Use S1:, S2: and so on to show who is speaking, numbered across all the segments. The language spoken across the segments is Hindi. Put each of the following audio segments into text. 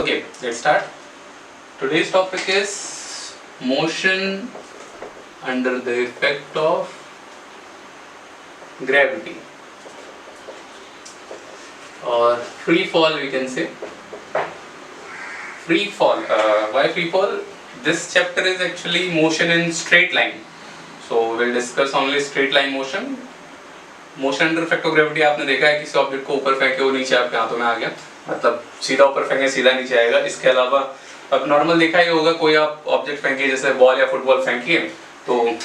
S1: Okay, let's start. Today's topic is motion under the effect of gravity or free fall, we can say. Free fall. Why free fall? This chapter is actually motion in straight line. So we'll discuss only straight line motion. Motion under effect of gravity आपने देखा है किसी ऑब्जेक्ट को ऊपर फेंके वो नीचे आपके हाथों में आ गया, मतलब सीधा ऊपर फेंके सीधा नीचे आएगा। इसके अलावा अब नॉर्मल देखा ही होगा, कोई आप ऑब्जेक्ट फेंकिए जैसे बॉल या फुटबॉल फेंकिए तो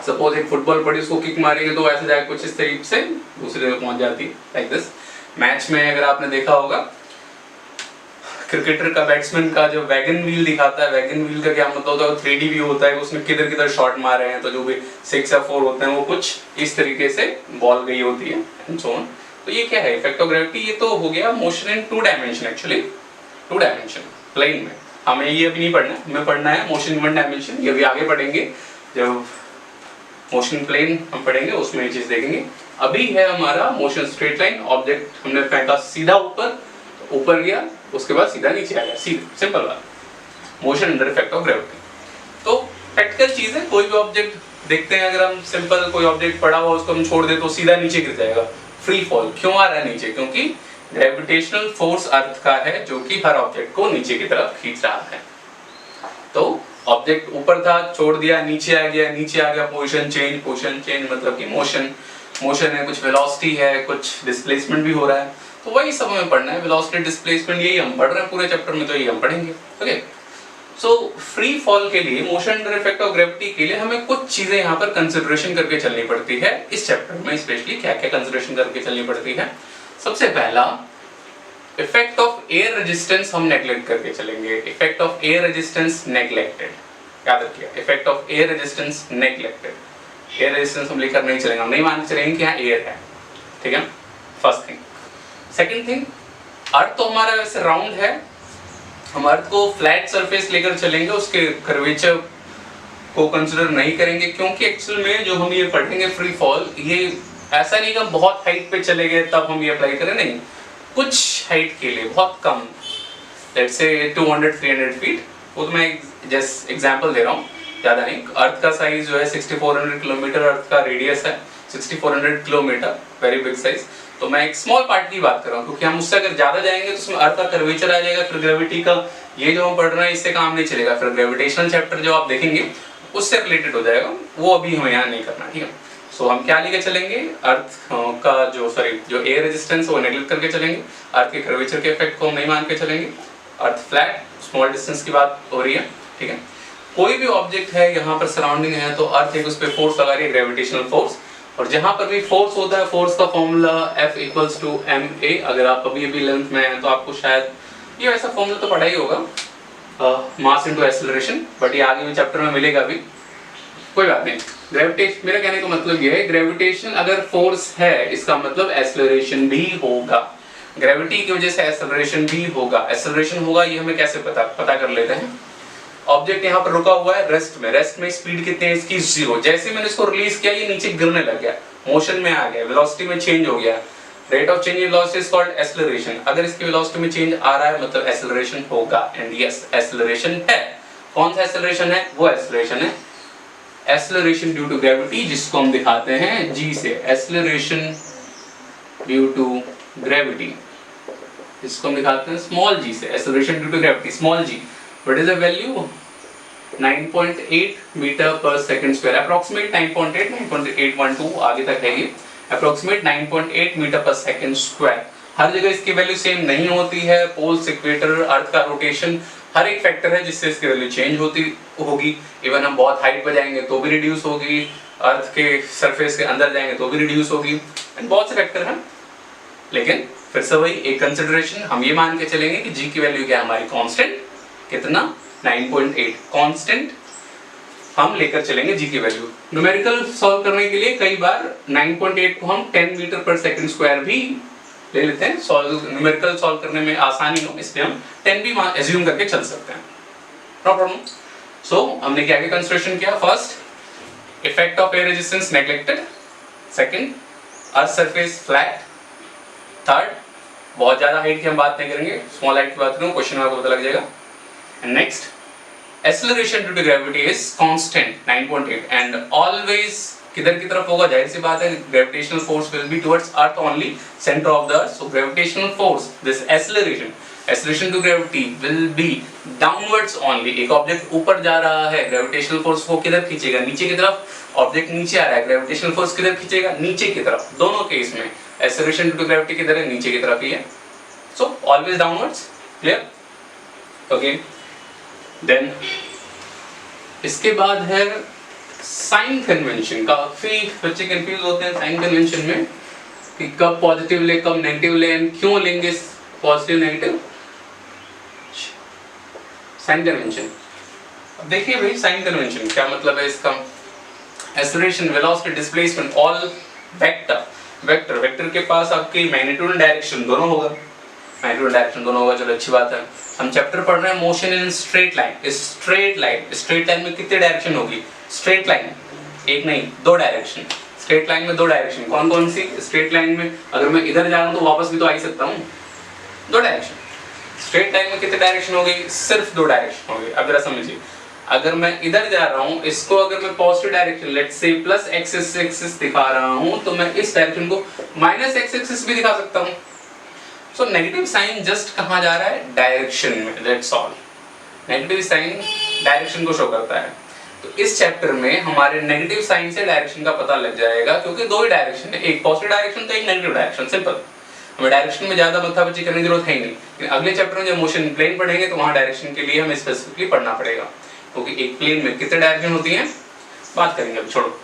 S1: सपोज एक फुटबॉल पड़ी उसको किक मारेंगे तो ऐसे जाके कुछ इस तरीके से दूसरी जगह पहुंच जाती है, लाइक दिस। मैच में अगर आपने देखा होगा क्रिकेटर का बैट्समैन का जो वैगन व्हील दिखाता है, वैगन व्हील का क्या मतलब होता है, 3D व्यू होता है, उसमें किधर किधर शॉट मारे हैं तो जो भी 6 या 4 होते हैं वो कुछ इस तरीके से बॉल गई होती है एंड सो ऑन। तो ये क्या है इफेक्ट ऑफ ग्रेविटी? ये तो हो गया motion in 2 dimension, actually 2 dimension plane में। हमें ये अभी नहीं पढ़ना है, हमें पढ़ना है मोशन इन 1 डायमेंशन। ये अभी आगे पढ़ेंगे, जब मोशन प्लेन हम पढ़ेंगे उसमें ये चीज देखेंगे। अभी है हमारा मोशन स्ट्रेट लाइन, ऑब्जेक्ट हमने फेंका सीधा ऊपर गया, उसके बाद सीधा नीचे आ गया, सीधा सिंपल बात, motion under effect of gravity. तो प्रैक्टिकल चीज है, कोई भी ऑब्जेक्ट देखते हैं अगर हम सिंपल कोई ऑब्जेक्ट पड़ा हुआ उसको हम छोड़ दे तो सीधा नीचे गिर जाएगा, फ्री फॉल। क्यों आ रहा है नीचे? क्योंकि ग्रेविटेशनल फोर्स अर्थ का है जो कि हर ऑब्जेक्ट को नीचे की तरफ खींच रहा है। तो ऑब्जेक्ट ऊपर था, छोड़ दिया, नीचे आ गया, पोजीशन चेंज मतलब कि मोशन है, कुछ वेलोसिटी है, कुछ डिस्प्लेसमेंट भी हो रहा है। तो वही सब हमें पढ़ना है, वेलोसिटी, डिस्प्लेसमेंट, यही हम पढ़ रहे हैं पूरे चैप्टर में, तो यही हम पढ़ेंगे। ओके, सो फ्री फॉल के लिए, motion under effect of gravity के लिए हमें कुछ चीजें यहाँ पर कंसिडरेशन करके चलनी पड़ती है। इस चैप्टर में स्पेशली क्या क्या कंसिडरेशन करके चलनी पड़ती है? सबसे पहला, इफेक्ट ऑफ एयर रेजिस्टेंस हम नेग्लेक्ट करके चलेंगे। Effect of air resistance neglected, याद रखिए, effect of air resistance neglected. Air resistance हम लेकर नहीं चलेंगे, हम नहीं मान के चलेंगे कि यहाँ एयर है, ठीक है, फर्स्ट थिंग। सेकंड थिंग, अर्थ तो हमारा वैसे राउंड है, हम अर्थ को फ्लैट सरफेस लेकर चलेंगे, उसके कर्वेचर को कंसीडर नहीं करेंगे, क्योंकि एक्चुअल में जो हम ये पढ़ेंगे फ्री फॉल, ये ऐसा नहीं कि हम बहुत हाइट पे चले गए तब हम ये अप्लाई करें, नहीं, कुछ हाइट के लिए बहुत कम, लेट्स से 200-300 फीट, वो तो मैं जस्ट एग्जांपल दे रहा हूँ, ज़्यादा नहीं। अर्थ का साइज जो है 6400 किलोमीटर, अर्थ का रेडियस है 6400 किलोमीटर, वेरी बिग साइज। तो मैं एक स्मॉल पार्ट की बात कर रहा हूँ, क्योंकि हम उससे अगर ज्यादा जाएंगे तो उसमें अर्थ का कर्वेचर आ जाएगा, फिर ग्रेविटी का ये जो हम पढ़ रहे हैं इससे काम नहीं चलेगा, फिर ग्रेविटेशनल चैप्टर जो आप देखेंगे उससे रिलेटेड हो जाएगा, वो अभी हमें यहाँ नहीं करना, ठीक है। सो हम क्या लेके चलेंगे, अर्थ का जो एयर रेजिस्टेंस वो नेगलेक्ट करके चलेंगे, अर्थ के कर्वेचर के इफेक्ट को हम नहीं मान के चलेंगे, अर्थ फ्लैट, स्मॉल डिस्टेंस की बात हो रही है, ठीक है। कोई भी ऑब्जेक्ट है यहाँ पर सराउंडिंग है तो अर्थ एक उस पर फोर्स लगा रही है, ग्रेविटेशनल फोर्स, और जहां पर भी फोर्स होता है, फोर्स का फॉर्मूला F = ma। अगर आप अभी 11th में हैं तो आपको शायद ये वैसा फॉर्मूला तो पढ़ा ही होगा, मास इनटू एक्सेलरेशन, बट ये आगे भी चैप्टर में मिलेगा भी, कोई बात नहीं। ग्रेविटेशन, मेरा कहने का मतलब ये है, ग्रेविटेशन अगर फोर्स है इसका मतलब एक्सेलरेशन भी होगा, ग्रेविटी की वजह से एक्सेलरेशन भी होगा। एक्सेलरेशन होगा ये हमें कैसे पता कर लेते हैं। ऑब्जेक्ट यहाँ पर रुका हुआ है रेस्ट में स्पीड कितनी है इसकी? 0। जैसे मैंने इसको रिलीज किया ये नीचे गिरने लग गया, मोशन में आ गया, वेलोसिटी में चेंज हो गया, rate of change in velocity is called acceleration. अगर इसकी वेलोसिटी में चेंज आ रहा है मतलब एक्सेलरेशन होगा, एंड यस एक्सेलरेशन है। कौन सा एक्सेलरेशन है? वो एक्सेलरेशन है एक्सेलरेशन ड्यू टू ग्रेविटी, जिसको हम दिखाते हैं G से, एक्सेलरेशन ड्यू टू ग्रेविटी, इसको हम दिखाते हैं स्मॉल g से, acceleration due to gravity small g। What is the value? 9.8 metre per second square, approximate 9.8 आगे तक है ये, approximate 9.8 metre per second square. हर जगह इसकी वैल्यू सेम नहीं होती है, पोल्स, इक्वेटर, अर्थ का रोटेशन, हर एक फैक्टर है जिससे इसकी वैल्यू चेंज होगी। इवन हम बहुत हाइट पर जाएंगे तो भी रिड्यूस होगी, अर्थ के सरफेस के अंदर जाएंगे तो भी रिड्यूस होगी, एंड बहुत से फैक्टर हैं। लेकिन फिर से वही एक कंसिडरेशन, हम ये मान के चलेंगे कि जी की वैल्यू क्या है हमारी? कांस्टेंट, कितना? 9.8 कांस्टेंट हम लेकर चलेंगे जी की वैल्यू। न्यूमेरिकल सॉल्व करने के लिए कई बार 9.8 को हम 10 मीटर पर सेकंड स्क्वायर भी ले लेते हैं, न्यूमेरिकल सॉल्व करने में आसानी हो इसलिए हम 10 भी एज्यूम करके चल सकते हैं, नो प्रॉब्लम। सो हमने क्या क्या कंसिडरेशन किया? First, effect of air resistance neglected, second, earth surface flat, third, बहुत ज्यादा हाइट की हम बात नहीं करेंगे, स्मॉल हाइट की बात करूँ, क्वेश्चन में आपको पता लग जाएगा। And next, acceleration due to gravity is constant 9.8 and always किधर की तरफ होगा, जाहिर सी बात है gravitational force will be towards earth only, center of the earth, so gravitational force, this acceleration to gravity will be downwards only। एक ऑब्जेक्ट ऊपर जा रहा है, gravitational force को किधर खींचेगा, नीचे की तरफ। ऑब्जेक्ट नीचे आ रहा है, gravitational force किधर खींचेगा, नीचे की तरफ। दोनों केस में acceleration due to gravity किधर है, नीचे की तरफ ही है, so always downwards। clear? okay, then इसके बाद है साइन कन्वेंशन। काफी बच्चे कंफ्यूज होते हैं साइन कन्वेंशन में कि कब पॉजिटिव ले कब नेगेटिव ले, क्यों लेंगे पॉजिटिव नेगेटिव। साइन कन्वेंशन, अब देखिए भाई साइन कन्वेंशन क्या मतलब है इसका। Acceleration, velocity, displacement, all vector के पास आपकी मैग्नीट्यूड एंड डायरेक्शन दोनों होगा, मैग्नीट्यूड डायरेक्शन दोनों होगा, चलो अच्छी बात है। हम चैप्टर पढ़ रहे हैं motion in straight line. Straight line में कितने डायरेक्शन होगी, स्ट्रेट लाइन एक नहीं दो डायरेक्शन, स्ट्रेट लाइन में दो डायरेक्शन। कौन कौन सी, स्ट्रेट लाइन में अगर मैं इधर जा रहा हूं तो वापस भी तो आ ही सकता हूं, दो डायरेक्शन। स्ट्रेट लाइन में कितने डायरेक्शन होगी, सिर्फ दो डायरेक्शन होगी। अब जरा समझिए, अगर मैं इधर जा रहा हूं, इसको अगर मैं positive direction let's say plus x axis दिखा रहा हूं, तो मैं इस डायरेक्शन को माइनस एक्स एक्सिस भी दिखा सकता हूं। सो नेगेटिव साइन जस्ट कहाँ जा रहा है, डायरेक्शन में, that's all. Negative sign direction को शो करता है। तो इस चैप्टर में हमारे नेगेटिव साइन से डायरेक्शन का पता लग जाएगा, क्योंकि दो ही डायरेक्शन है, एक पॉजिटिव डायरेक्शन तो एक नेगेटिव डायरेक्शन, सिंपल। हमें डायरेक्शन में ज्यादा मत्थापच्ची करने की जरूरत है ही नहीं। लेकिन अगले चैप्टर में जब मोशन प्लेन पढ़ेंगे तो वहां डायरेक्शन के लिए हमें स्पेसिफिकली पढ़ना पड़ेगा, क्योंकि एक प्लेन में कितने डायरेक्शन होती हैं बात करेंगे, अब छोड़ो।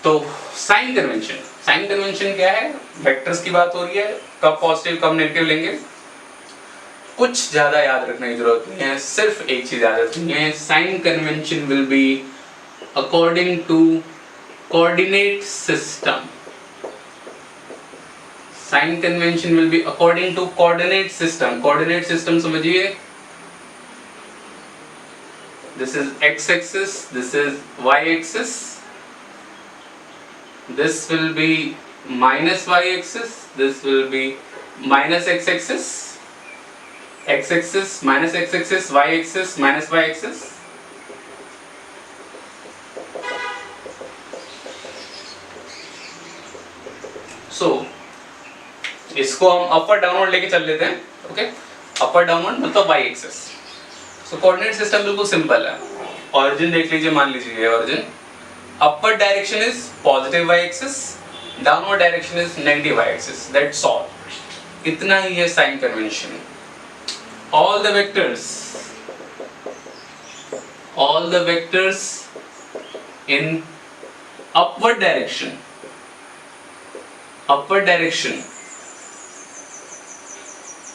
S1: तो साइन कन्वेंशन क्या है, वेक्टर्स की बात हो रही है, कब पॉजिटिव कब नेगेटिव लेंगे, कुछ ज्यादा याद रखने की जरूरत नहीं है, सिर्फ एक चीज याद रखनी है, sign convention will be according to coordinate system. Sign convention will be according to coordinate system. Coordinate system समझिए, this is X axis, this is Y axis, this will be minus y axis, this will be minus x axis, x axis minus x axis, y axis minus y axis। so इसको हम अपर डाउनवर्ड लेके चल लेते हैं, ओके। अपर डाउनवर्ड मतलब y axis। so coordinate system बिल्कुल सिंपल है। ऑरिजिन देख लीजिए, मान लीजिए ये origin, upward direction is positive y-axis, downward direction is negative y-axis, that's all। इतना ही है sign convention. all the vectors in upward direction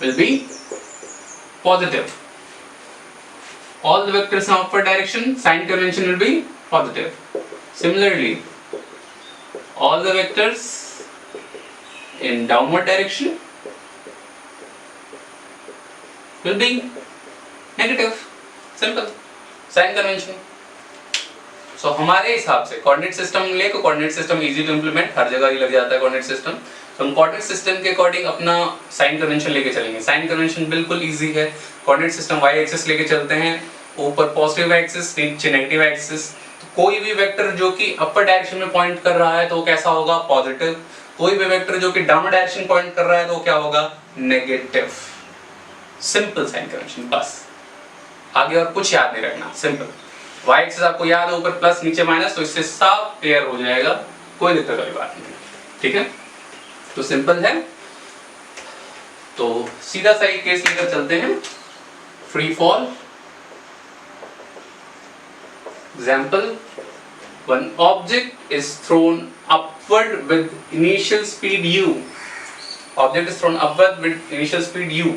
S1: will be positive। all the vectors in upward direction, sign convention will be positive। Similarly, all the vectors in downward direction will be negative, simple, sign convention। so हमारे हिसाब से कोऑर्डिनेट सिस्टम ले, तो coordinate system easy to implement, हर जगह ही लग जाता है कोऑर्डिनेट सिस्टम। तो हम कोऑर्डिनेट सिस्टम के अकॉर्डिंग अपना साइन कन्वेंशन लेके चलेंगे। साइन कन्वेंशन बिल्कुल इजी है। कोऑर्डिनेट सिस्टम वाई एक्सिस लेके चलते हैं, ऊपर पॉजिटिव एक्सिस, नीचे नेगेटिव एक्सिस। कोई भी वेक्टर जो कि अपर डायरेक्शन में पॉइंट कर रहा है तो कैसा होगा, पॉजिटिव। कोई भी वेक्टर जो कि डाउनवर्ड डायरेक्शन पॉइंट कर रहा है तो क्या होगा, नेगेटिव। सिंपल साइन कन्वेंशन, बस आगे और कुछ याद नहीं रखना, सिंपल। वाई एक्सिस आपको याद है, ऊपर प्लस नीचे माइनस, तो इससे साफ क्लियर हो जाएगा, कोई दिक्कत वाली बात नहीं, ठीक है। तो सिंपल है। तो सीधा सा एक केस लेकर चलते हैं, free fall. Example, one object is thrown upward with initial speed u। Object is thrown upward with initial speed u।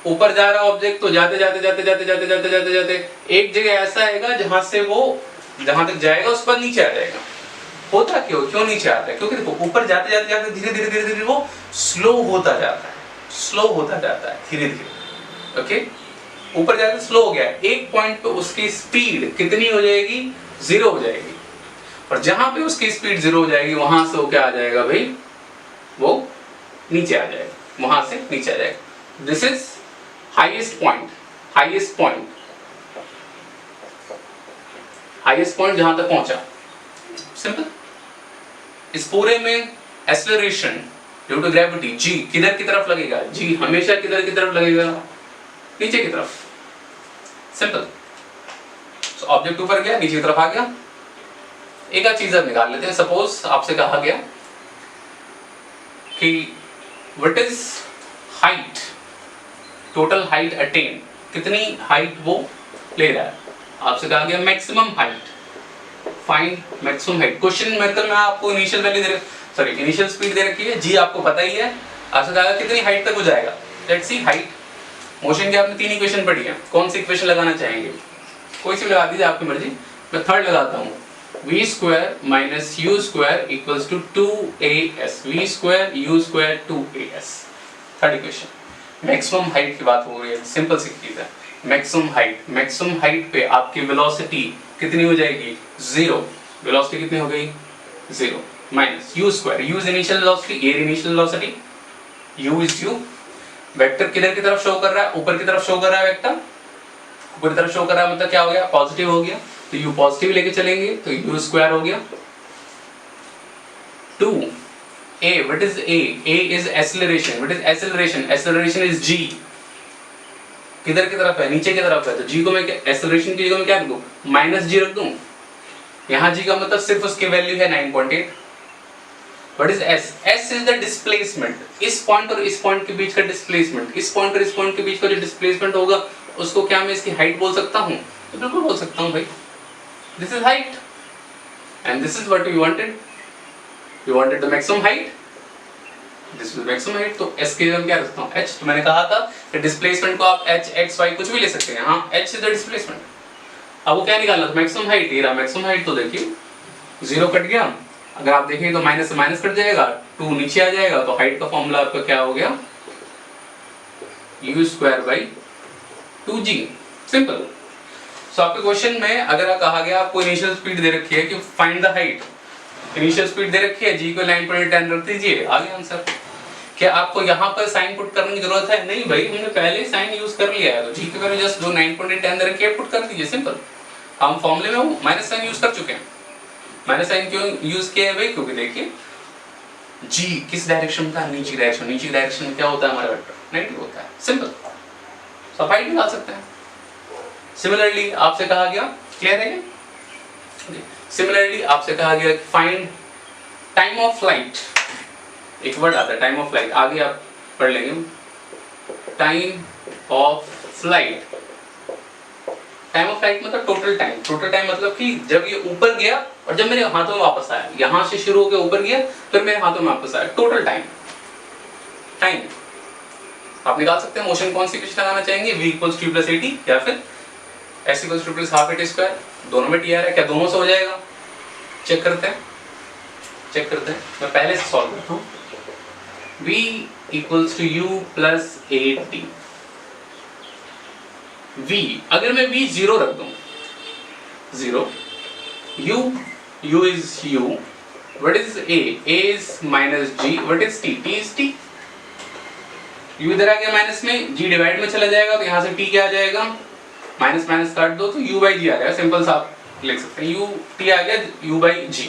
S1: ऊपर जा रहा ऑब्जेक्ट, तो जाते जाते एक जगह ऐसा आएगा जहां से वो जहां तक जाएगा उस पर नीचे आ जाएगा। होता क्यों नीचे आता है, क्योंकि देखो ऊपर जाते जाते धीरे धीरे वो स्लो होता जाता है धीरे धीरे, ओके। ऊपर जाकर स्लो हो गया, एक पॉइंट पे उसकी स्पीड कितनी हो जाएगी, 0 हो जाएगी। और जहां पे उसकी स्पीड 0 हो जाएगी वहां से वो क्या आ जाएगा भाई, वो नीचे आ जाएगा। वहां से नीचे आ जाएगा। This is highest point, highest point, highest point जहां तक पहुंचा। सिंपल। इस पूरे में acceleration due to gravity G किधर की तरफ लगेगा? जी हमेशा किधर की तरफ लगेगा? नीचे की तरफ। सिंपल। सो ऑब्जेक्ट ऊपर गया, नीचे की तरफ आ गया। एक आध चीज अब निकाल लेते हैं। सपोज आपसे कहा गया कि what is height, total height attain, कितनी हाइट वो ले रहा है। आपसे कहा गया maximum height, find maximum height. Question मेरे में आपको इनिशियल वैल्यू दे, सॉरी इनिशियल स्पीड दे रखी है, जी आपको पता ही है। आपसे कहा कितनी हाइट तक हो जाएगा। Let's see height. मोशन की आपने 3 इक्वेशन पढ़ी है, कौन सी इक्वेशन लगाना चाहेंगे? कोई सी लगा दीजिए, आपकी मर्जी। मैं थर्ड लगाता हूँ, v square minus u square equals to 2as, v square u square 2as। Third equation. Maximum height की बात हो रही है, सिंपल सी चीज है। मैक्सिमम हाइट, मैक्सिमम हाइट पे आपकी वेलोसिटी कितनी हो जाएगी? 0। वेलोसिटी कितनी हो गई? 0 minus u square, u is initial velocity, air initial velocity, u is u। Vector किधर की तरफ शो कर रहा है? ऊपर की तरफ शो कर रहा है वेक्टर, ऊपर की तरफ शो कर रहा है, मतलब क्या हो गया? पॉजिटिव हो गया। तो u पॉजिटिव लेके चलेंगे तो u स्क्वायर हो गया 2a। What is a? a is acceleration. What is acceleration? Acceleration is g। किधर की तरफ है? नीचे की तरफ है। तो g को मैं एक्सेलरेशन की जगह में क्या रख दूं? -g रख दूं। यहां g का मतलब सिर्फ उसकी वैल्यू है 9.8। What is s? s is the displacement. इस पॉइंट और इस पॉइंट के बीच का डिस्प्लेसमेंट, इस पॉइंट और इस पॉइंट के बीच का जो डिस्प्लेसमेंट होगा उसको क्या मैं इसकी हाइट बोल सकता हूं? तो बिल्कुल बोल सकता हूं भाई। This is height, and this is what we wanted. We wanted the maximum height. This is maximum height. तो s के जगह क्या रखता हूँ? h। तो मैंने कहा था कि डिस्प्लेसमेंट को आप h, x, y कुछ भी ले सकते हैं। हाँ, h is the displacement। अब वो क्या निकालना था? Maximum height. ये रहा मैक्सिमम हाइट। तो देखिए 0 कट गया। अगर आप देखें तो माइनस से माइनस कट जाएगा, 2 नीचे आ जाएगा। तो हाइट का फॉर्मूला आपका क्या हो गया? u square by 2g। Simple. So आपके क्वेश्चन में अगर कहा गया आपको इनिशियल स्पीड दे रखी है कि find the height, initial speed दे रखी है, g को 9.10 रख दीजिए, आ गया आंसर। क्या आपको यहाँ पर साइन पुट करने की जरूरत है? नहीं भाई, हमने पहले साइन यूज कर लिया है। तो g के वैल्यू जस्ट जो 9.10 दे रखी है पुट कर दीजिए, सिंपल। हम फॉर्मूले में वो माइनस साइन यूज कर चुके हैं। माइनस साइन क्यों यूज किया है भाई? क्योंकि देखिए g किस डायरेक्शन में था? नीचे डायरेक्शन। नीचे डायरेक्शन में क्या होता है? हमारा वेक्टर नेगेटिव होता है, सिंपल। सब हाइट निकाल सकते हैं। सिमिलरली आपसे कहा गया, क्लियर है? सिमिलरली आपसे कहा गया फाइंड टाइम ऑफ फ्लाइट। एक वर्ड आता है टाइम ऑफ फ्लाइट, आगे आप पढ़ लेंगे। Time of flight, time of flight मतलब टोटल टाइम। टोटल टाइम मतलब कि जब ये ऊपर गया और जब मेरे हाथों में वापस आया, यहां से शुरू होकर ऊपर गया फिर मेरे हाथों में वापस आया, टोटल टाइम। टाइम आप निकाल सकते हैं। मोशन कौन सी इक्वेशन लगाना चाहेंगे? v = t + at या फिर s = 2 + ½ at स्क्वायर। दोनों में t आ रहा है, क्या दोनों से हो जाएगा? चेक करते हैं, चेक करते हैं। मैं पहले से सॉल्व करता हूँ। v = u + at। v अगर मैं v 0 रख दूं, 0, u is u, what is a? a is -g, what is t? t is t। u इधर आ गया माइनस में, g डिवाइड में चला जाएगा तो यहाँ से t क्या आ जाएगा? माइनस माइनस काट दो तो u/g आ जाएगा। सिंपल सा आप लिख सकते हैं, u t आ गया u/g।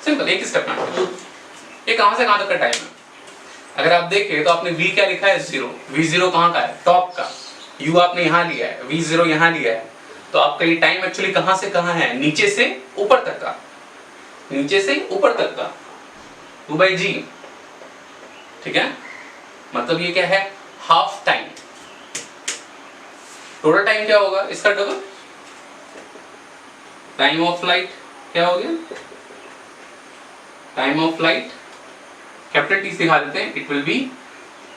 S1: सिंपल, एक स्टेप में। ये कहाँ से कहाँ तक का टाइम है? अगर आप देखें तो आपने v क्या लिखा है? 0। v0 कहाँ का है? टॉप का। u आपने यहाँ लिया है, v0 यहाँ लिया है। तो आपका ये टाइम एक्चुअली कहाँ से कहाँ है? नीचे से ऊपर तक का, नीचे से ऊपर तक का u/g। ठीक है, मतलब ये क्या है? Half time. टोटल टाइम क्या होगा? इसका डबल। टाइम ऑफ फ्लाइट क्या हो गया? Time of flight capital T दिखा देते हैं, इट विल बी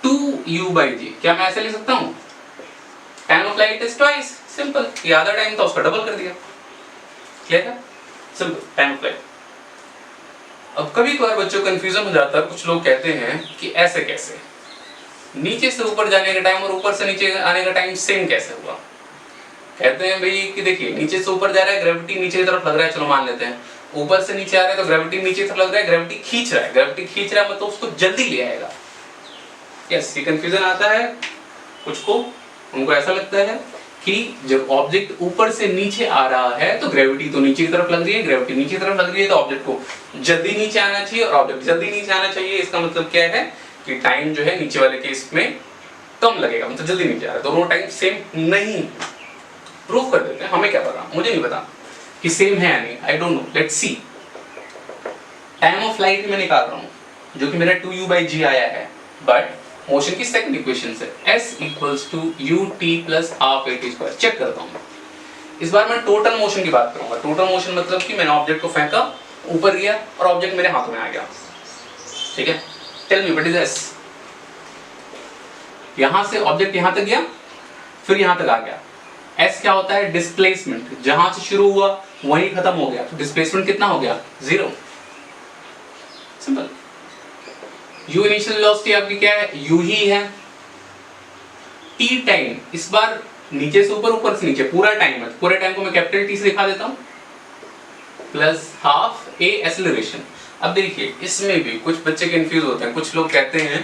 S1: 2u/g। क्या मैं ऐसे लिख सकता हूं? Time of flight is twice. Simple, ये आधा टाइम था उसका डबल कर दिया। क्लियर है? Simple, time of flight. अब कभी कभार बच्चों को कंफ्यूजन हो जाता है, कुछ लोग कहते हैं कि ऐसे कैसे, नीचे से ऊपर जाने का टाइम और ऊपर से नीचे आने का टाइम सेम कैसे हुआ? कहते हैं भाई कि देखिए नीचे से ऊपर जा रहा है, ग्रेविटी नीचे की तरफ लग रहा है, चलो मान लेते हैं। ऊपर से नीचे आ रहा है तो ग्रेविटी नीचे की तरफ लग रहा है, ग्रेविटी खींच रहा है, ग्रेविटी खींच रहा है मतलब उसको जल्दी ले आएगा। यस, ये कंफ्यूजन आता है कुछ को, उनको ऐसा लगता है कि जब ऑब्जेक्ट ऊपर से नीचे आ रहा है तो ग्रेविटी तो नीचे की तरफ लग रही है, ग्रेविटी नीचे की तरफ लग रही है तो ऑब्जेक्ट को जल्दी नीचे आना चाहिए और ऑब्जेक्ट जल्दी नीचे आना चाहिए। इसका मतलब क्या है कि टाइम जो है नीचे वाले केस में कम लगेगा, मतलब जल्दी नीचे आ रहा है। दोनों टाइम सेम नहीं, प्रूव कर देते हैं, हमें क्या पता, मुझे नहीं पता कि सेम है या नहीं, I don't know, let's see. Time of light में निकाल रहा हूं जो कि मेरा 2u/g आया है, बट मोशन की सेकंड इक्वेशन से s equals to ut plus half at square. Check करता हूं, इस बार मैं टोटल मोशन की बात करूंगा। टोटल मोशन मतलब कि मैंने ऑब्जेक्ट को फेंका, ऊपर गया और ऑब्जेक्ट मेरे हाथों में आ गया, ठीक है। Tell me what is s? यहां से ऑब्जेक्ट यहां तक गया, फिर यहां तक आ गया। s क्या होता है? डिस्प्लेसमेंट, जहां से शुरू हुआ वहीं खत्म हो गया, तो डिस्प्लेसमेंट कितना हो गया? 0। सिंपल। u इनिशियल वेलोसिटी आपकी क्या है? u ही है। t टाइम, इस बार नीचे से ऊपर, ऊपर से नीचे, पूरा टाइम है, पूरे टाइम को मैं कैपिटल T से दिखा देता हूं, प्लस हाफ a एक्सेलरेशन। अब देखिए इसमें भी कुछ बच्चे कंफ्यूज होते हैं, कुछ लोग कहते हैं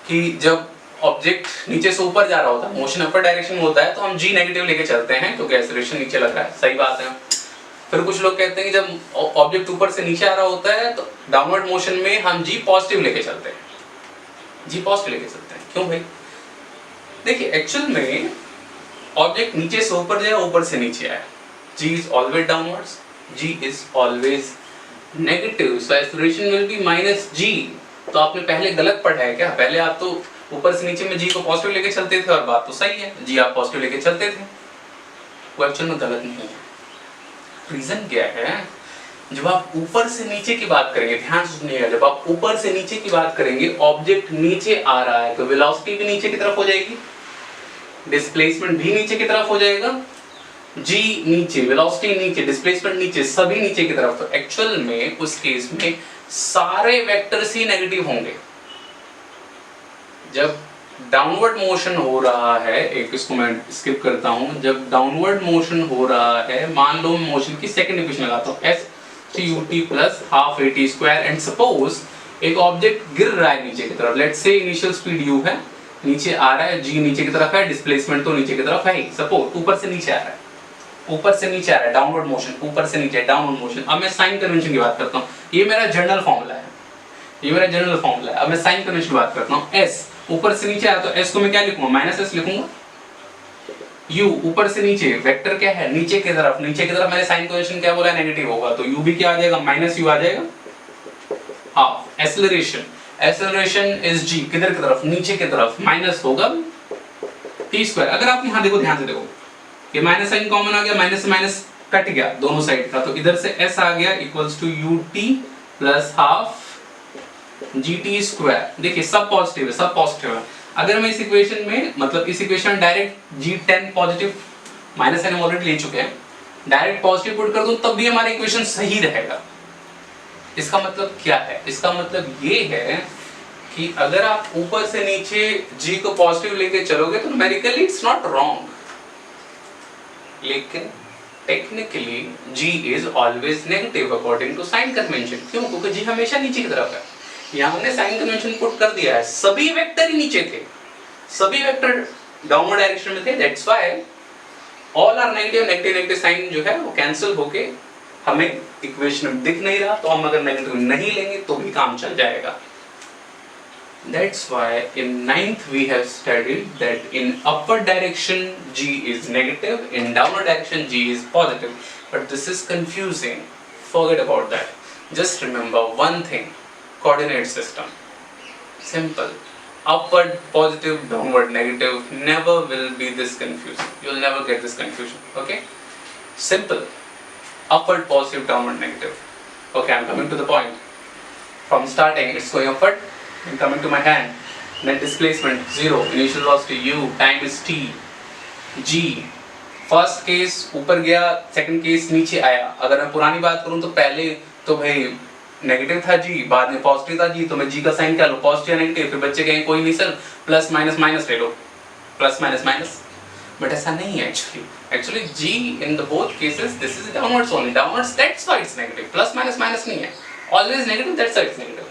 S1: कि जब ऑब्जेक्ट नीचे से ऊपर जा रहा होता है, मोशन अपर डायरेक्शन में होता है, तो हम g नेगेटिव लेके चलते हैं क्योंकि एक्सेलरेशन नीचे लग रहा है, सही बात है। फिर कुछ लोग कहते हैं कि जब ऑब्जेक्ट ऊपर से नीचे आ रहा होता है तो डाउनवर्ड मोशन में हम g पॉजिटिव लेके चलते हैं, g पॉजिटिव लेके चलते हैं। क्यों भाई? देखिए एक्चुअल में ऑब्जेक्ट नीचे से ऊपर जाए, ऊपर से नीचे आए, g is always downwards, g is always negative, so acceleration will be minus g। तो आपने पहले गलत पढ़ा है क्या? पहले आप तो ऊपर से नीचे में g को पॉजिटिव लेके चलते थे और बात तो सही है, g आप पॉजिटिव लेके चलते थे, वो एक्चुअल में गलत नहीं है। रीजन क्या है? जब आप ऊपर से नीचे की बात करेंगे, ध्यान से सुनिएगा, जब आप ऊपर से नीचे की बात करेंगे, ऑब्जेक्ट नीचे आ रहा है तो वेलोसिटी भी नीचे की तरफ हो जाएगी, डिस्प्लेसमेंट भी नीचे की तरफ हो जाएगा, g नीचे, वेलोसिटी नीचे, डिस्प्लेसमेंट नीचे, सभी नीचे की तरफ। तो एक्चुअल में उस केस में सारे वेक्टर्स ही नेगेटिव होंगे। जब डाउनवर्ड मोशन हो रहा है, एक इसको मैं स्किप करता हूं, जब डाउनवर्ड मोशन हो रहा है, मान लो मोशन की सेकंड इक्वेशन लगाता हूं, s ut plus half at square, and suppose एक ऑब्जेक्ट गिर रहा है नीचे की तरफ, let's say initial speed u है, नीचे आ रहा है, g नीचे की तरफ है, डिस्प्लेसमेंट तो नीचे की तरफ है ही, सपोज ऊपर से नीचे आ रहा है, ऊपर से नीचे आ रहा है, डाउनवर्ड मोशन, ऊपर से नीचे, डाउनवर्ड मोशन। अब मैं साइन कन्वेंशन की बात करता हूं, ये मेरा जनरल फार्मूला है, ये मेरा जनरल फार्मूला है। अब मैं साइन कन्वेंशन की बात करता हूं, s ऊपर से नीचे आया तो s को मैं क्या लिखूंगा? माइनस s लिखूंगा। u ऊपर से नीचे, वेक्टर क्या है? नीचे की तरफ, नीचे की तरफ मैंने साइन कन्वेंशन क्या बोला? नेगेटिव होगा, तो u भी क्या आ जाएगा? माइनस u आ जाएगा। Half acceleration, acceleration is g, किधर की तरफ? नीचे की तरफ, माइनस होगा t स्क्वायर। अगर आप यहां देखो, ध्यान से देखो, ये माइनस साइन कॉमन आ गया, माइनस से माइनस कट गया दोनों साइड का, तो इधर से s आ गया equals to ut plus half gt square. देखिए सब पॉजिटिव है, सब पॉजिटिव है। अगर मैं इस इक्वेशन में, मतलब इस इक्वेशन में direct g10 positive, minus sign हम ऑलरेडी ले चुके हैं, डायरेक्ट पॉजिटिव पुट कर दूं तब भी हमारा इक्वेशन सही रहेगा। इसका मतलब क्या है? इसका मतलब ये है कि अगर आप ऊपर से नीचे g को पॉजिटिव लेके चलोगे तो न्यूमेरिकली इट्स नॉट रॉन्ग, लेकिन technically g is always negative according to sign convention. क्यों? क्योंकि g हमेशा नीचे की तरफ है। यहाँ हमने साइन कन्वेंशन पुट कर दिया है, सभी वेक्टर ही नीचे थे, सभी वेक्टर डाउनवर्ड डायरेक्शन में थे, that's why all are negative, negative negative sign जो है वो कैंसिल होके हमें इक्वेशन में दिख नहीं रहा, तो हम अगर नेगेटिव नहीं लेंगे तो भी काम चल जाएगा। That's why in 9th we have studied that in upward direction g is negative, in downward direction g is positive. But this is confusing. Forget about that. Just remember one thing: coordinate system. Simple. Upward positive, downward negative. Never will be this confusing. You'll never get this confusion. Okay? Simple. Upward positive, downward negative. Okay, I'm coming to the point. From starting, it's going upward. And coming to my hand, net displacement 0, initial velocity u, time is t, g, first case ऊपर गया, सेकंड केस नीचे आया। अगर मैं पुरानी बात करूं तो पहले तो भाई नेगेटिव था g, बाद में पॉजिटिव था g, तो मैं g का साइन क्या लूं? Positive negative. फिर बच्चे कहेंगे कोई नहीं सर, प्लस माइनस माइनस ले लो, प्लस माइनस माइनस, बट ऐसा नहीं है actually g in the both cases this is downwards only, downwards that's why it's negative, plus minus minus नहीं है, always negative that's why it's negative.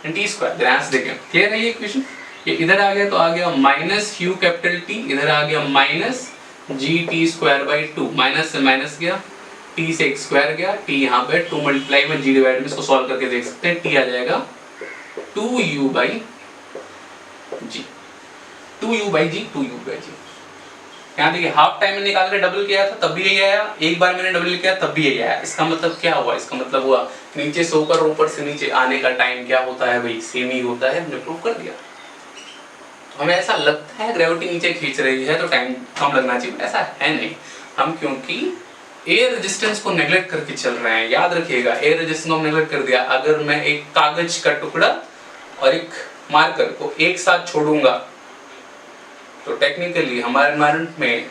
S1: t square ध्यान से देखें, क्लियर है ये इक्वेशन? ये इधर आ गया तो आ गया माइनस यू कैपिटल टी, इधर आ गया minus g T square by two, minus से माइनस गया, टी से एक स्क्वायर गया, टी यहाँ पे 2 मल्टीप्लाई में जी डिवाइड में, इसको सॉल्व करके देख सकते हैं, टी आ जाएगा 2u by g, 2u by g, 2u by g. यहाँ देखिए हाफ टाइम में निकाल के डबल किया था तब भी यही आया, एक बार मैंने डबल किया तब भी यही आया। इसका मतलब क्या हुआ? इसका मतलब हुआ नीचे से ऊपर, ऊपर से नीचे आने का टाइम क्या होता है भाई? सेम ही होता है, हमने प्रूव कर दिया। तो हमें ऐसा लगता है ग्रेविटी नीचे खींच रही है तो टाइम कम लगना चाहिए, ऐसा है नहीं। हम क्योंकि एयर रेजिस्टेंस को नेग्लेक्ट करके चल रहे हैं, याद रखिएगा एयर रेजिस्टेंस को नेग्लेक्ट कर दिया। अगर मैं एक कागज का टुकड़ा और एक मार्कर को एक साथ छोड़ूंगा तो टेक्निकली हमारे एनवायरनमेंट में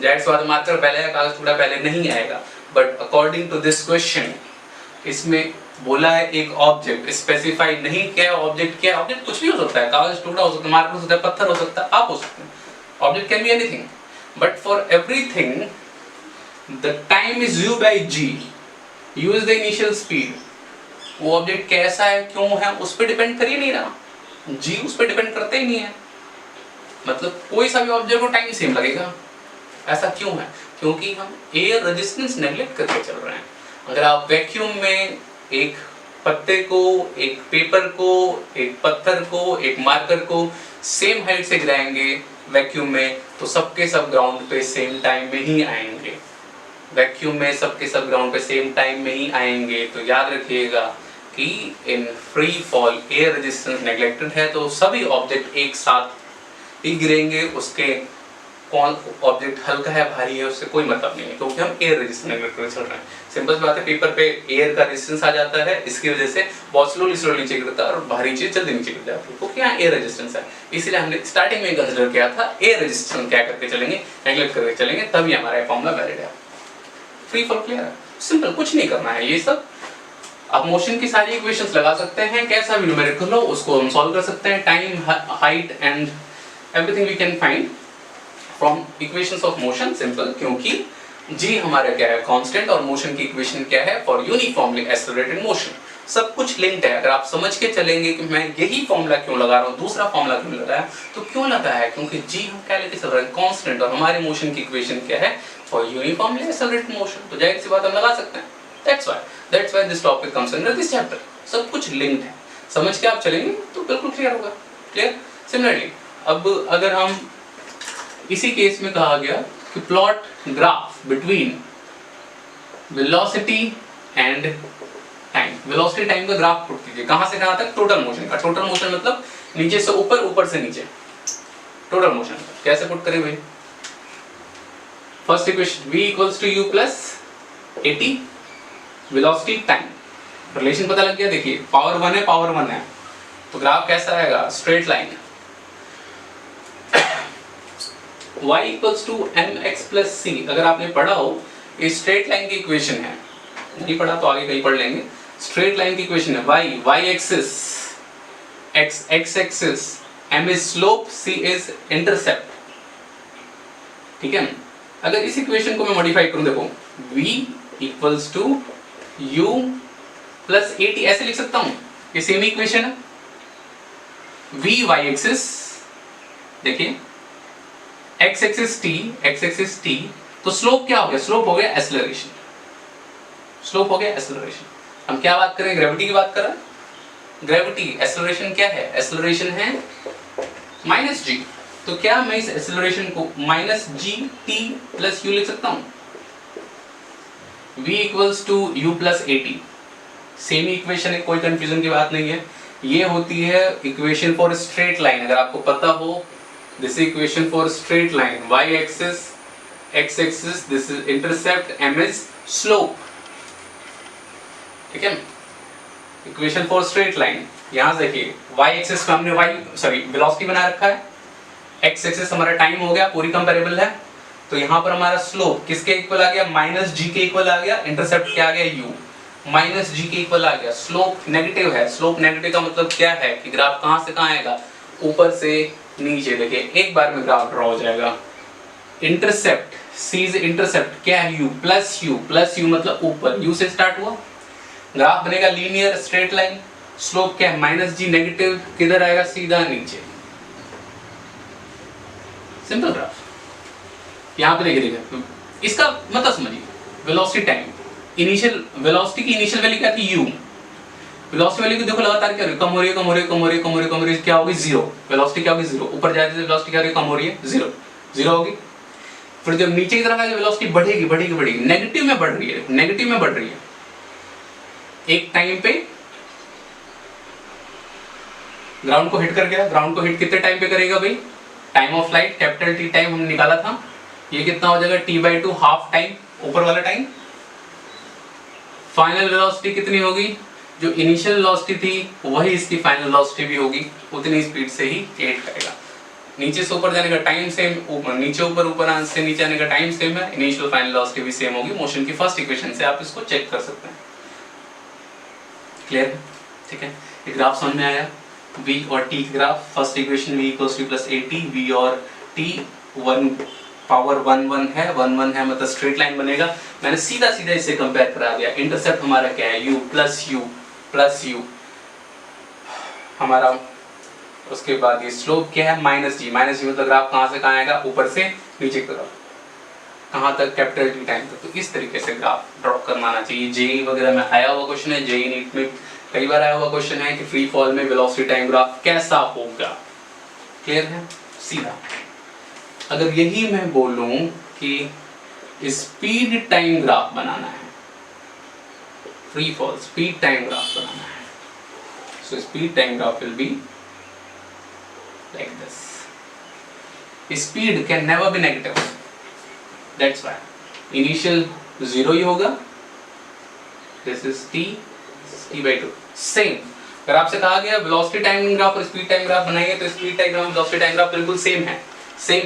S1: जाहिर सी बात मार्कर पहले आएगा, कागज टुकड़ा पहले नहीं आएगा। But according to this question इसमें बोला है एक ऑब्जेक्ट, स्पेसिफाई नहीं क्या है ऑब्जेक्ट, क्या है ऑब्जेक्ट? कुछ भी हो सकता है, कागज टुकड़ा हो सकता है, मार्कर हो सकता है, पत्थर हो सकता है, आप हो सकते हैं, object can be anything. But for everything the time is u by g, u is the initial speed। वो ऑब्जेक्ट कैसा है, क्यों है, उस पर डिपेंड कर ही नहीं रहा, g उस पर डिपेंड करते ही नहीं है। मतलब कोई सा भी ऑब्जेक्ट को टाइम सेम लगेगा। ऐसा क्यों है? क्योंकि हम एयर रेजिस्टेंस नेग्लेक्ट करके चल रहे हैं। अगर आप वैक्यूम में एक पत्ते को, एक पेपर को, एक पत्थर को, एक मार्कर को सेम हाइट से गिराएंगे वैक्यूम में तो सबके सब ग्राउंड पे सेम टाइम में ही आएंगे। वैक्यूम में सबके सब ग्राउंड पे सेम टाइम में ही आएंगे। तो याद रखिएगा कि in free fall air resistance neglected है तो सभी ऑब्जेक्ट एक साथ ही गिरेंगे। उसके कौन ऑब्जेक्ट हल्का है भारी है उससे कोई मतलब नहीं है, क्योंकि हम एयर रेजिस्टेंस नेग्लेक्ट करके चल रहे हैं। सिंपल सी बात है, पेपर पे एयर का रेजिस्टेंस आ जाता है, इसकी वजह से बहुत स्लोली नीचे गिरता है और भारी चीज जल्दी नीचे गिर जाती है, क्योंकि यहाँ एयर रेजिस्टेंस है। इसलिए हमने स्टार्टिंग में कंसिडर किया था एयर रेजिस्टेंस क्या करके चलेंगे, नेग्लेक्ट करके चलेंगे, तभी हमारा फॉर्मूला वैलिड है। फ्री फॉल क्लियर है, सिंपल, कुछ नहीं करना है। ये सब आप मोशन की सारी इक्वेशंस लगा सकते हैं, कैसा भी न्यूमेरिकल हो उसको हम सॉल्व कर सकते हैं। Time, height and everything we can find from equations of motion, simple, क्योंकि जी हमारा क्या है कांस्टेंट और मोशन की इक्वेशन क्या है फॉर यूनिफॉर्मली एक्सेलरेटेड मोशन। सब कुछ लिंक्ड है। अगर आप समझ के चलेंगे कि मैं यही फॉर्मूला क्यों लगा रहा हूँ, दूसरा फॉर्मूला क्यों लगा रहा है, तो क्यों लगा है? क्योंकि जी हम क्या लेके चल रहे हैं कांस्टेंट, और हमारे मोशन की इक्वेशन क्या है फॉर यूनिफॉर्मली एक्सेलरेटेड मोशन। तो जाहिर सी बात हम लगा सकते हैं। That's why this topic comes under this chapter. सब कुछ लिंक्ड है, समझ के आप चलेंगे तो बिल्कुल क्लियर होगा। क्लियर? सिमिलरली अब अगर हम इसी केस में कहा गया कि plot graph between velocity and time, velocity time का ग्राफ प्लॉट कीजिए। कहां से कहां तक? टोटल मोशन का। टोटल मोशन मतलब नीचे से ऊपर, ऊपर से नीचे, टोटल मोशन। कैसे पुट करें भाई? First equation v equals to u plus at, velocity time, relation पता लग गया। देखिए पावर 1 है, पावर 1 है, तो ग्राफ कैसा आएगा? Straight line. y equals to mx plus c, अगर आपने पढ़ा हो ये स्ट्रेट लाइन की इक्वेशन है, नहीं पढ़ा तो आगे कहीं पढ़ लेंगे। स्ट्रेट लाइन की इक्वेशन है y axis, x axis, m is slope, c is intercept. ठीक है? अगर इस इक्वेशन को मैं मॉडिफाई करूं, देखो v equals to u plus at, ऐसे लिख सकता हूं, ये सेम इक्वेशन है। v y एक्सिस, देखिए x एक्सिस t, तो स्लोप क्या हो गया? स्लोप हो गया एक्सेलरेशन, स्लोप हो गया एक्सेलरेशन। हम क्या बात करें? ग्रेविटी की बात कर रहे हैं। ग्रेविटी, एक्सेलरेशन क्या है? एक्सेलरेशन है माइनस g, तो क्या मैं इस एक्सेलरेशन को minus g t plus u लिख सकता हूं? v equals to u plus at, same equation है, कोई कंफ्यूजन की बात नहीं है। ये होती है इक्वेशन फॉर स्ट्रेट लाइन। अगर आपको पता हो this equation for straight line, y axis, x axis, this is intercept, m is slope. ठीक है? Equation for straight line. यहां देखिए y एक्सिस में हमने वेलोसिटी बना रखा है, x एक्सिस हमारा टाइम हो गया, पूरी कंपैरेबल है। तो यहाँ पर हमारा स्लोप किसके इक्वल आ गया? माइनस जी के इक्वल आ गया। इंटरसेप्ट क्या आ गया? u, माइनस जी के इक्वल आ गया। स्लोप नेगेटिव है। स्लोप नेगेटिव का मतलब क्या है कि ग्राफ कहां से कहां आएगा? ऊपर से नीचे। देखिए एक बार में ग्राफ ड्रॉ हो जाएगा। इंटरसेप्ट, c इज इंटरसेप्ट क्या है? u, प्लस u मतलब ऊपर, u से स्टार्ट हुआ, ग्राफ बनेगा लीनियर स्ट्रेट लाइन। स्लोप क्या है? माइनस जी, नेगेटिव, किधर आएगा? सीधा नीचे। Simple graph. यहाँ पे देखिए इसका मतलब समझिए, वेलोसिटी टाइम, इनिशियल वेलोसिटी की इनिशियल वैल्यू क्या थी u, वेलोसिटी वैल्यू को देखो लगातार क्या हो रही है, कम हो रही है, कम हो रही है, कम हो रही है, कम हो रही है, कम हो रही है, क्या होगी जीरो, वेलोसिटी क्या होगी जीरो, ऊपर जाते वेलोसिटी क्या होगी, कम हो रही है, जीरो, जीरो होगी। फिर जब नीचे की तरफ आएगी वेलोसिटी बढ़ेगी बढ़ेगी बढ़ेगी, नेगेटिव में बढ़ रही है, नेगेटिव में बढ़ रही है। एक टाइम पे ग्राउंड को हिट कर गया, ग्राउंड को हिट कितने टाइम पे करेगा भाई, time of flight capital T time हमने निकाला था, ये कितना हो जाएगा t/2 हाफ टाइम, ऊपर वाला टाइम। फाइनल वेलोसिटी कितनी होगी, जो इनिशियल वेलोसिटी थी वही इसकी फाइनल वेलोसिटी भी होगी, उतनी स्पीड से ही एट करेगा। नीचे से ऊपर जाने का टाइम सेम, ऊपर नीचे ऊपर ऊपर से नीचे आने का टाइम सेम है, इनिशियल फाइनल वेलोसिटी भी सेम होगी। मोशन की फर्स्ट इक्वेशन से आप इसको चेक कर सकते हैं। क्लियर है? ठीक है, ये ग्राफ समझ में आया, v और t graph. First equation v = t + at, v और t 1 पावर 1 1 है, 1 1 है मतलब स्ट्रेट लाइन बनेगा। मैंने सीधा सीधा इसे कंपेयर करा दिया। इंटरसेप्ट हमारा क्या है, u प्लस u हमारा, उसके बाद ये स्लोप क्या है, -g, मतलब ग्राफ कहाँ से कहाँ आएगा, ऊपर से नीचे की तरफ, कहाँ तक, कैपिटल टी टाइम तक। तो इस तरीके से ग्राफ ड्रॉ करना आना चाहिए। जेई वगैरह में आया हुआ क्वेश्चन है, जेई नीट में कई बार आया हुआ क्वेश्चन है कि फ्री फॉल में वेलोसिटी टाइम ग्राफ कैसा होगा। क्लियर है? सीधा अगर यही मैं बोलूं कि स्पीड टाइम ग्राफ बनाना है, free fall speed time graph बनाना है, so speed time graph will be like this. Speed can never be negative, that's why initial zero ही होगा, दिस इज t/2। सेम अगर आपसे कहा गया वेलोसिटी टाइम ग्राफ और स्पीड टाइम ग्राफ बनाएंगे तो speed time graph velocity time graph बिल्कुल सेम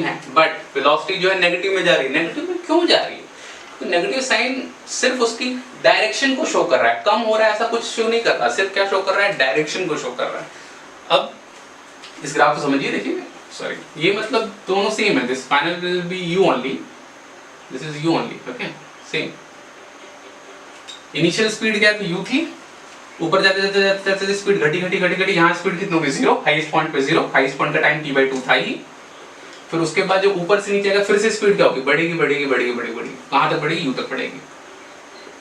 S1: है, बट वेलोसिटी जो है नेगेटिव में जा रही है। नेगेटिव में क्यों जा रही है? तो नेगेटिव साइन सिर्फ उसकी डायरेक्शन को शो कर रहा है, कम हो रहा है ऐसा कुछ शो नहीं कर रहा, सिर्फ क्या शो कर रहा है, डायरेक्शन को शो कर रहा है। अब इस ग्राफ को समझिए, देखिए सॉरी, ये मतलब दोनों सेम है, this final will be u only, this is u only, okay same. Initial speed क्या थी, u थी, ऊपर जाते जाते जाते जाते स्पीड घटी घटी घटी घटी, यहाँ स्पीड कितनी होगी, जीरो, हाईएस्ट पॉइंट पे जीरो, हाईएस्ट पॉइंट का टाइम t/2 था ही। फिर उसके बाद जो ऊपर से नीचे आएगा फिर से स्पीड क्या होगी, बढ़ेगी बढ़ेगी बढ़ेगी बढ़ेगी, कहाँ तक बढ़ेगी, u तक बढ़ेगी,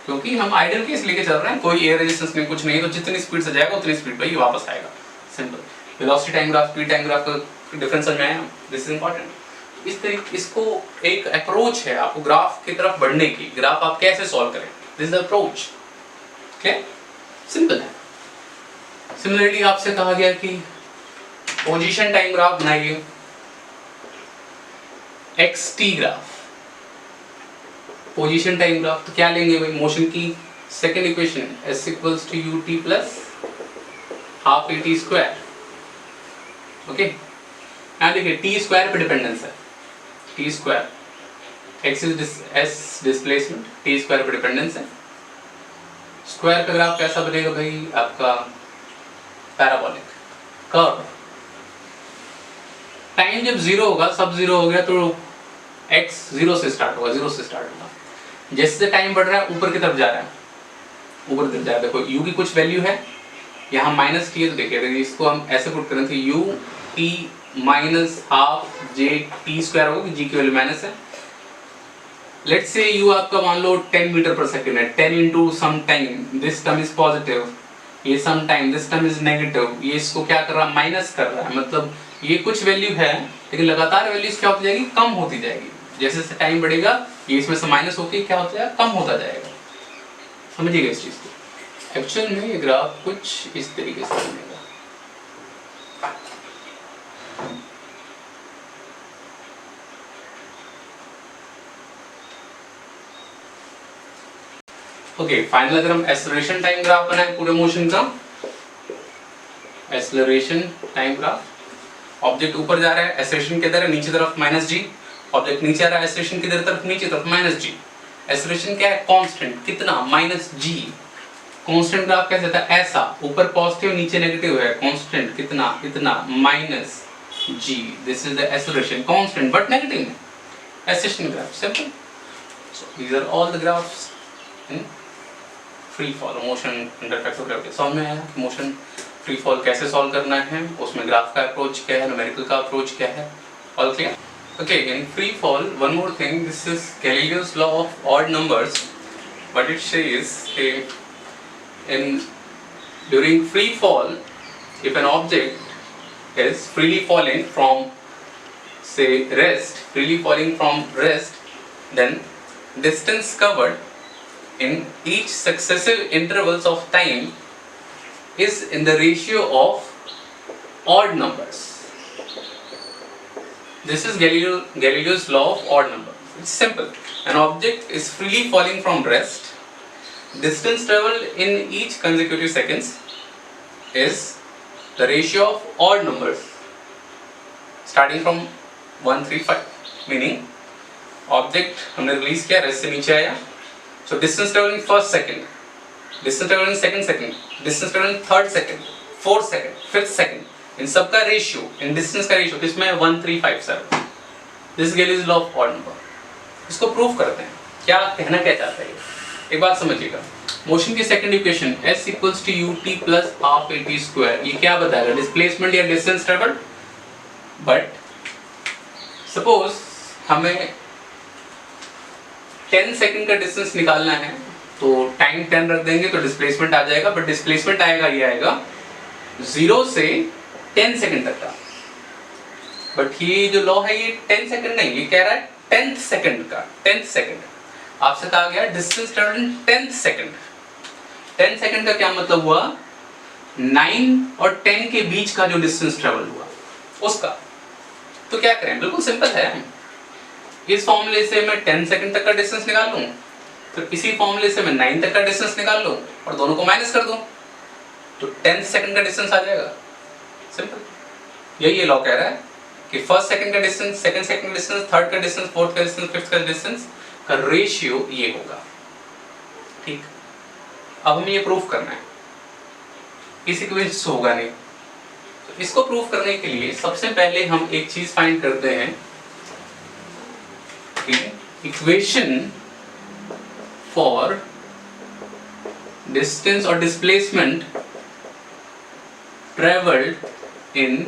S1: क्योंकि हम आइडियल केस लेके चल रहे हैं, कोई एयर रेजिस्टेंस नहीं, कुछ नहीं, तो जितनी स्पीड से जाएगा उतनी स्पीड पे ही वापस आएगा। Simple. Velocity time graph speed time graph का डिफरेंस समझ में आया? This is important. इस तरीके इसको एक अप्रोच है आपको ग्राफ की तरफ बढ़ने की, ग्राफ आप कैसे सॉल्व करें, this is the approach. Clear? Simple है। सिमिलरली आपसे कहा गया कि पोजीशन टाइम ग्राफ बनाइए, xt graph, position time graph, तो क्या लेंगे भाई, मोशन की second equation s = ut + half at²। Okay, यहाँ देखिए t² पे डिपेंडेंस है, t², x is s displacement, t² पे डिपेंडेंस है। स्क्वायर का ग्राफ कैसा बनेगा भाई, आपका पैराबोलिक कर्व। टाइम जब जीरो होगा, सब जीरो हो गया, तो x जीरो से स्टार्ट होगा, जीरो से स्टार्ट होगा। जैसे टाइम बढ़ रहा है ऊपर की तरफ जा रहा है, ऊपर की तरफ जा रहा है। देखो u की कुछ वैल्यू है, यहाँ -t है, तो देखिए इसको हम ऐसे पुट करें तो ut -12 j t² होगा, g की वैल्यू माइनस है। लेट्स से u आपका मान लो 10 मीटर पर सेकंड है, 10 into some time, this term is positive, ये some time, this term is negative, ये इसको क्या कर रहा है, माइनस कर रहा है, मतलब ये कुछ वैल्यू है लेकिन लगातार वैल्यूज क्या होती जाएगी, कम होती जाएगी। जैसे जैसे टाइम बढ़ेगा ये इसमें से माइनस होके क्या होता जाएगा, कम होता जाएगा। समझिएगा इस चीज को। एक्चुअल में ये ग्राफ कुछ इस तरीके से बनेगा। ओके, फाइनल अगर हम एक्सेलरेशन टाइम ग्राफ बनाए पूरे मोशन का, एक्सेलरेशन टाइम ग्राफ, ऑब्जेक्ट ऊपर जा रहा है, एक्सेलरेशन किधर है, नीचे तरफ -g, ऑब्जेक्ट नीचे आ रहा है, एक्सेलरेशन किधर तरफ, नीचे तरफ -g। एक्सेलरेशन क्या है, कांस्टेंट, कितना, -g। कांस्टेंट ग्राफ कैसे होता है, ऐसा, ऊपर पॉजिटिव नीचे नेगेटिव है, कांस्टेंट कितना, इतना, -g, this is the acceleration, constant but negative में, acceleration graph, simple. So these are all the graphs in free fall motion under effect of gravity. समझ में आया मोशन फ्री फॉल कैसे सॉल्व करना है, उसमें ग्राफ का अप्रोच क्या है, न्यूमेरिकल का अप्रोच क्या है, all clear. Okay, in free fall, one more thing. This is Galileo's law of odd numbers. What it says, in during free fall, if an object is freely falling from, say, rest, then distance covered in each successive intervals of time is in the ratio of odd numbers. This is Galileo's law of odd number. It's simple. An object is freely falling from rest. Distance traveled in each consecutive seconds is the ratio of odd numbers starting from 1, 3, 5. Meaning object हमने रिलीज किया, रेस्ट से नीचे आया, so distance travel in first second, distance travel in second second, distance travel in third second, fourth second, fifth second, इन सब का रेशियो, इन डिस्टेंस का रेशियो किसमें 1, 3, 5, 7. This Galileo's law of odd number. इसको प्रूव करते हैं. क्या कहना क्या चाहता है? एक बात समझिएगा. मोशन की second equation s equals to ut plus half at square, ये क्या बताएगा? डिस्प्लेसमेंट या डिस्टेंस ट्रेवल्ड. बट सपोज हमें 10 सेकंड का डिस्टेंस निकालना है, तो टाइम 10 रख देंगे तो डिस्प्लेसमेंट आ जाएगा. बट डिस्प्लेसमेंट आएगा, ये आएगा 0 से 10 सेकंड तक का. बट ये जो लॉ है ये 10 सेकंड नहीं, ये कह रहा है 10th सेकंड का. 10th सेकंड आपसे कहा गया डिस्टेंस ट्रेवल्ड इन 10th सेकंड. 10 सेकंड का क्या मतलब हुआ? 9 और 10 के बीच का जो डिस्टेंस ट्रेवल हुआ उसका. तो क्या करें? बिल्कुल सिंपल है. इस फॉर्मूले से मैं 10 सेकंड तक का डिस्टेंस निकाल लूं, फिर इसी फॉर्मूले से मैं 9 तक का डिस्टेंस निकाल लूं और दोनों को माइनस कर दूं, तो 10 सेकंड का डिस्टेंस आ जाएगा. सिंपल. यही ये लॉ कह रहा है कि फर्स्ट सेकंड का डिस्टेंस, सेकंड सेकंड का डिस्टेंस, थर्ड का डिस्टेंस, फोर्थ का डिस्टेंस, फिफ्थ का डिस्टेंस का रेशियो ये होगा. ठीक. अब हमें ये प्रूफ करना है. इस इक्वेशन से होगा नहीं. तो इसको प्रूफ करने के लिए सबसे पहले हम एक चीज फाइंड करते हैं. इक्वेशन फॉर डिस्टेंस और displacement travelled in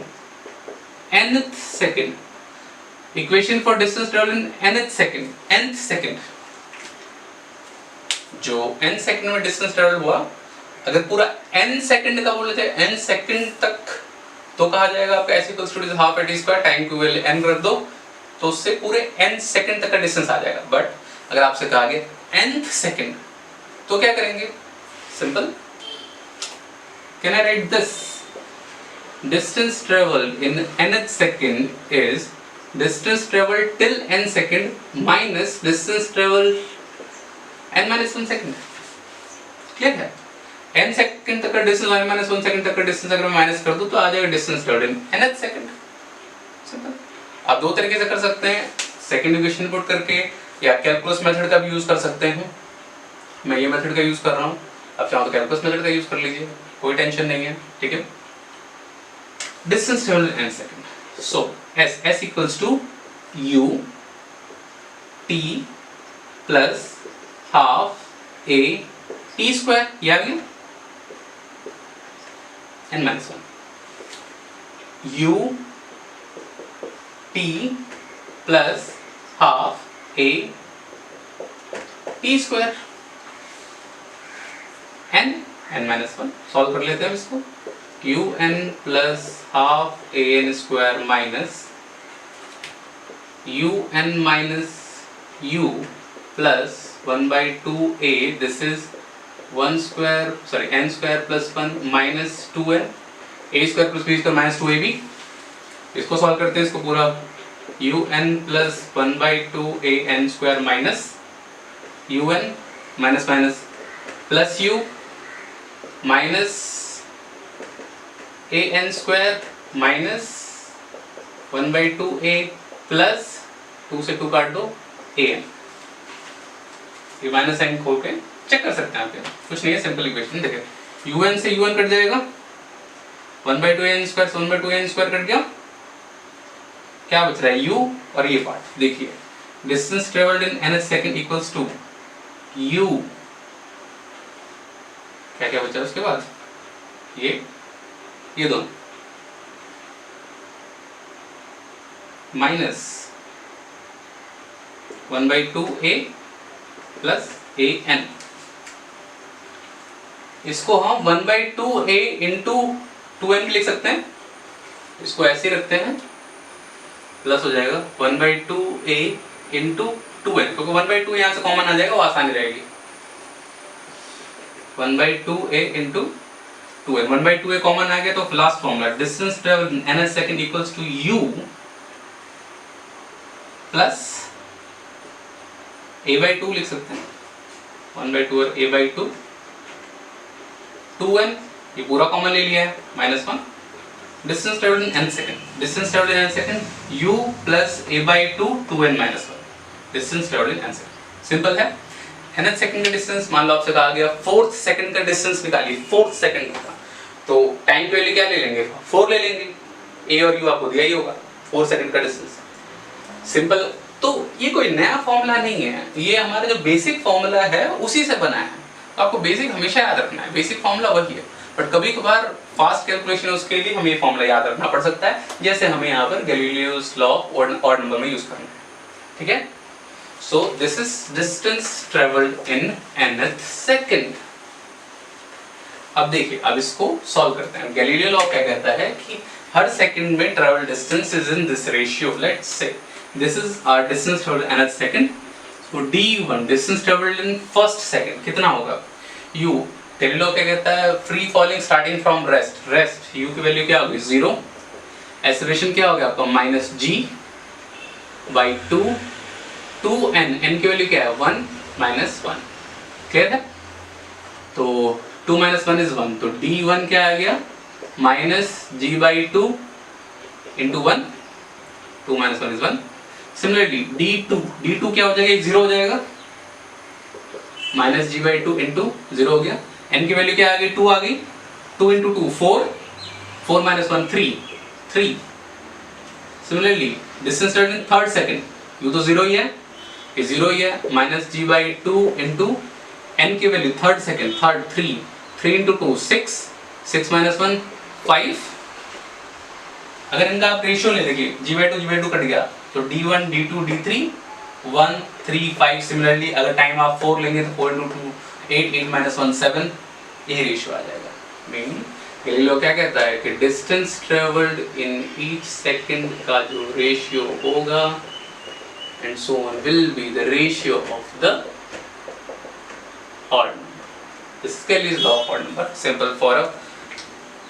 S1: nth second. Equation for distance travelled in nth second. nth second, जो n सेकंड में डिस्टेंस ट्रेवल हुआ, अगर पूरा n सेकंड का बोले थे, n सेकंड तक, तो कहा जाएगा आपका s equals to half at square, time की वैल्यू n रख दो, तो उससे पूरे n सेकंड तक का डिस्टेंस आ जाएगा. बट अगर आपसे कहा गया nth सेकंड, तो क्या करेंगे? Simple. Can I right this? Distance travelled in nth second is distance travelled till n second minus distance travelled n minus 1 second. Clear है? n सेकंड तक का डिस्टेंस n minus 1 सेकंड तक का डिस्टेंस अगर मैं माइनस कर दूं तो आ जाएगा distance travelled in nth second. Simple. आप दो तरीके से कर सकते हैं, सेकंड इक्वेशन पुट करके या कैलकुलस मेथड का भी यूज कर सकते हैं. मैं ये मेथड का यूज कर रहा हूं, आप चाहो तो कैलकुलस मेथड का यूज कर लीजिए, कोई टेंशन नहीं है. ठीक है. Distance travelled in n second. So s equals to u t plus half a t square, ये आ गया n minus 1. u t plus half a t square n minus 1. Solve कर लेते हैं इसको. u n plus half a n square minus u n minus u plus 1 by 2a, this is 1 square, sorry, n square plus 1 minus 2n, a square plus b square minus 2ab. इसको सॉल्व करते हैं, इसको पूरा un plus 1 by 2 a n square minus un minus minus plus u minus a n square minus 1 by 2 a plus 2 से 2 काट दो a n. ये माइनस साइन खोल के चेक कर सकते हैं आप. कुछ नहीं है, सिंपल इक्वेशन. देखिए un से un कट जाएगा, 1 by 2 n स्क्वायर से 1 by 2 n स्क्वायर कट गया. क्या बच रहा है? u और ये पार्ट. देखिए distance travelled in nth second equals to u, क्या क्या बचा उसके बाद? ये दोनों माइनस 1/2a प्लस an। इसको हम 1/2a इंटू 2n भी लिख सकते हैं, इसको ऐसे ही रखते हैं, प्लस हो जाएगा 1/2a इंटू 2n, क्योंकि 1/2 यहाँ से कॉमन आ जाएगा, वो आसानी रहेगी। 1/2a into 2n, 1/2a common आ गया तो last formula distance travelled in nth second equals to u plus a/2 लिख सकते हैं, 1/2 और a/2, 2n ये पूरा कॉमन ले लिया है, -1, distance travelled in n second, distance travelled in n second u plus a/2 2n -1, distance travelled in n second. Simple है। nth सेकंड का डिस्टेंस मान लो आपसे कहा गया 4th सेकंड का डिस्टेंस निकालिए, 4th सेकंड का, तो टाइम की वैल्यू क्या ले लेंगे, 4 ले लेंगे, a और u आपको दिया ही होगा, 4 सेकंड का डिस्टेंस। सिंपल। तो ये कोई नया फॉर्मूला नहीं है, ये हमारा जो बेसिक फॉर्मूला है उसी से बना है। तो आपको बेसिक हमेशा याद रखना है, बेसिक फॉर्मूला वही है, बट कभी कभार फास्ट कैलकुलेशन उसके लिए हमें ये फॉर्मूला याद रखना पड़ सकता है, जैसे हमें यहाँ पर गैलीलियोस लॉ ऑड नंबर में यूज करना है। ठीक है, so this is distance travelled in nth second. अब देखिए, अब इसको सॉल्व करते हैं। गैलीलियो लॉ क्या कहता है कि हर सेकंड में travel distance is in this ratio. Let's say this is our distance travelled in nth second, so d1 distance travelled in first second कितना होगा, u। गैलीलियो लॉ क्या कहता है, free falling starting from rest, rest u की वैल्यू क्या होगी 0, एक्सेलरेशन क्या हो गया आपका -g/2, 2n, n की वैल्यू क्या है 1 -1। क्लियर है, तो 2 - 1 इज 1, तो d1 क्या आ गया -g/2 into 1, 2 - 1 is 1। Similarly d2 क्या हो जाएगा, 0 हो जाएगा, -g/2 इंटू 0 हो गया, n की वैल्यू क्या आ गई 2 आ गई, 2 इंटू 2 4, 4 - 1 3। सिमिलरली डिस्टेंस ट्रेवल्ड इन थर्ड सेकंड, u तो 0 ही है, ये 0 ही है, -g/2 इंटू n की value third second, third 3 into 2 6, 6 - 1 5। अगर इनका आप रेशियो ले देखिए, g/2 कट गया, तो d1 d2 d3 1 3 5। सिमिलरली अगर टाइम आप 4 लेंगे तो 4 इंटू 2 8, 8 - 1 7, ये रेशियो आ जाएगा। मीनिंग गैलीलियो क्या कहता है कि distance travelled in each second का जो रेशियो होगा and so on will be the ratio of the odd number. This is law of odd number, simple for a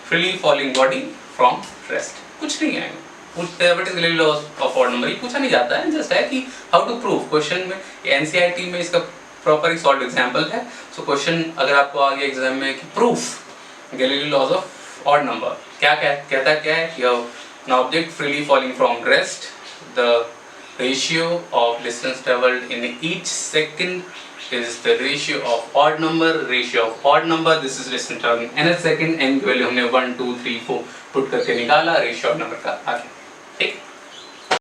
S1: freely falling body from rest. कुछ नहीं है, what is Galileo law of odd number, ये पूछा नहीं जाता है, जस्ट है कि हाउ टू प्रूव। क्वेश्चन में एनसीईआरटी में इसका प्रॉपर ही सॉल्व एग्जांपल है। सो क्वेश्चन अगर आपको आ गया एग्जाम में कि proof Galileo laws of odd number, क्या कहता क्या है कि an object freely falling from rest, the ratio of distance traveled in each second is the ratio of odd number, ratio of odd number, this is distance traveled in nth second, n की वैल्यू हमने 1 2 3 4 पुट करके निकाला, रेशियो ऑफ नंबर का आ गया। ठीक।